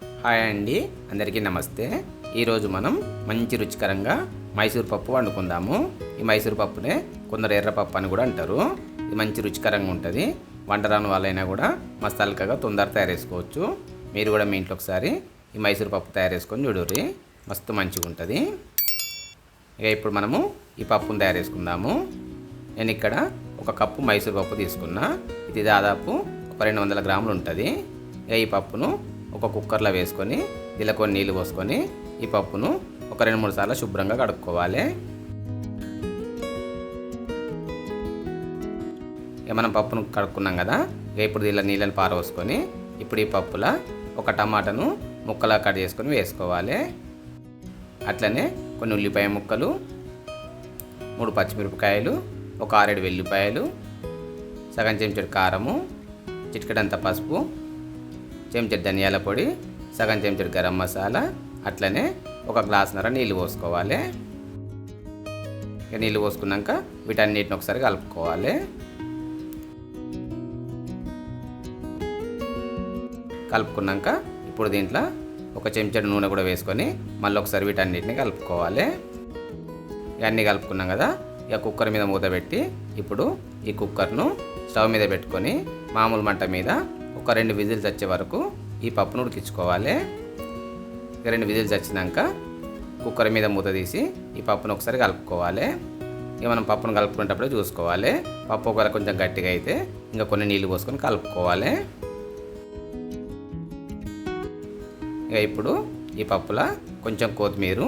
Hi అండి, అందరికీ నమస్తే. ఈరోజు మనం మంచి రుచికరంగా మైసూర్ పప్పు వండుకుందాము. ఈ మైసూర్ పప్పునే కొందరు ఎర్రపప్పు అని కూడా అంటారు. ఇది మంచి రుచికరంగా ఉంటుంది. వంట రాని వాళ్ళైనా కూడా మస్తు అల్కగా తొందరగా తయారు చేసుకోవచ్చు. మీరు కూడా మీ ఇంట్లో ఒకసారి ఈ మైసూర్ పప్పు తయారు చేసుకొని చూడండి, మస్తు మంచిగా ఉంటుంది. ఇక ఇప్పుడు మనము ఈ పప్పును తయారు చేసుకుందాము. నేను ఇక్కడ ఒక కప్పు మైసూర్ పప్పు తీసుకున్నా. ఇది దాదాపు ఒక 200 గ్రాములు ఉంటుంది. ఇక ఈ పప్పును ఒక కుక్కర్లో వేసుకొని ఇలా కొన్ని నీళ్ళు పోసుకొని ఈ పప్పును ఒక 2-3 సార్లు శుభ్రంగా కడుక్కోవాలి. ఇక మనం పప్పును కడుక్కున్నాం కదా, ఇక ఇప్పుడు ఇలా నీళ్ళని పారవేసుకొని ఇప్పుడు ఈ పప్పులో ఒక టమాటాను ముక్కలా కట్ చేసుకొని వేసుకోవాలి. అట్లనే కొన్ని ఉల్లిపాయ ముక్కలు, 3 పచ్చిమిరపకాయలు, ఒక 6-7 వెల్లిపాయలు, సగం చెంచాడు కారము, చిటికెడంత పసుపు, చెంచాడు ధనియాల పొడి, సగం చెంచాడు గరం మసాలా, అట్లనే ఒక గ్లాసున్నర నీళ్ళు పోసుకోవాలి. నీళ్ళు పోసుకున్నాక వీటన్నిటిని ఒకసారి కలుపుకోవాలి. కలుపుకున్నాక ఇప్పుడు దీంట్లో ఒక చెంచాడు నూనె కూడా వేసుకొని మళ్ళీ ఒకసారి వీటన్నిటిని కలుపుకోవాలి. ఇవన్నీ కలుపుకున్నాం కదా, ఇక కుక్కర్ మీద మూత పెట్టి ఇప్పుడు ఈ కుక్కర్ను స్టవ్ మీద పెట్టుకొని మామూలు మంట మీద ఒక 2 విజిల్స్ వచ్చే వరకు ఈ పప్పును ఉడికించుకోవాలి. ఇక 2 విజిల్స్ వచ్చినాక కుక్కర్ మీద మూత తీసి ఈ పప్పును ఒకసారి కలుపుకోవాలి. ఇక మనం పప్పును కలుపుకునేటప్పుడే చూసుకోవాలి. పప్పు ఒకవేళ కొంచెం గట్టిగా అయితే ఇంకా కొన్ని నీళ్ళు పోసుకొని కలుపుకోవాలి. ఇక ఇప్పుడు ఈ పప్పులో కొంచెం కొత్తిమీర,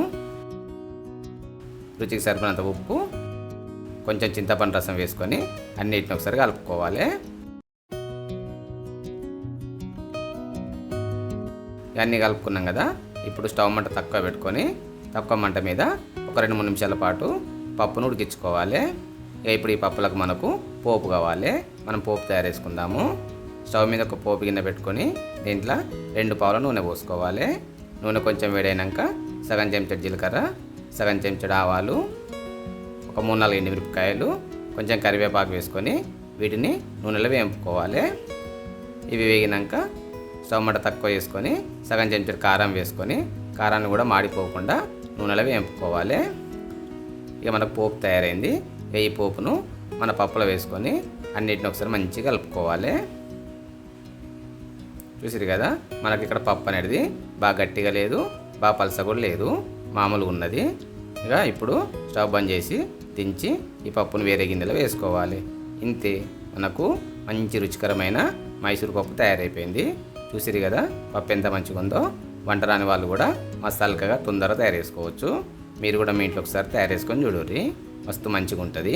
రుచికి సరిపడినంత ఉప్పు, కొంచెం చింతపండు రసం వేసుకొని అన్నిటిని ఒకసారి కలుపుకోవాలి. ఇవన్నీ కలుపుకున్నాం కదా, ఇప్పుడు స్టవ్ మంట తక్కువ పెట్టుకొని తక్కువ మంట మీద ఒక 2-3 నిమిషాల పాటు పప్పును ఉడికించుకోవాలి. ఇప్పుడు ఈ పప్పులకు మనకు పోపు కావాలి. మనం పోపు తయారు చేసుకుందాము. స్టవ్ మీద ఒక పోపు గిన్నె పెట్టుకొని దీంట్లో 2 పావుల నూనె పోసుకోవాలి. నూనె కొంచెం వేడైనాక సగం చెంచాడు జీలకర్ర, సగం చెంచాడు ఆవాలు, ఒక 3-4 ఎండుమిరపకాయలు, కొంచెం కరివేపాకు వేసుకొని వీటిని నూనెలో వేపుకోవాలి. ఇవి వేగినాక స్టవ్ మంట తక్కువ చేసుకొని సగం చెంచాడు కారం వేసుకొని కారాన్ని కూడా మాడిపోకుండా నూనెలో వేపుకోవాలి. ఇక మనకు పోపు తయారైంది. ఈ పోపును మన పప్పులో వేసుకొని అన్నిటిని ఒకసారి మంచిగా కలుపుకోవాలి. చూసిరు కదా, మనకి ఇక్కడ పప్పు అనేది బాగా గట్టిగా లేదు, బాగా పలస కూడా లేదు, మామూలుగా ఉన్నది. ఇక ఇప్పుడు స్టవ్ బంద్ చేసి దించి ఈ పప్పును వేరే గిన్నెలో వేసుకోవాలి. ఇంతే, మనకు మంచి రుచికరమైన మైసూర్ పప్పు తయారైపోయింది. చూసిరు కదా పప్పు ఎంత మంచిగా ఉందో. వంట రాని వాళ్ళు కూడా మస్తు అల్కగా తొందరగా తయారు చేసుకోవచ్చు. మీరు కూడా మీ ఇంట్లో ఒకసారి తయారు చేసుకొని చూడండి, మస్తు మంచిగా ఉంటుంది.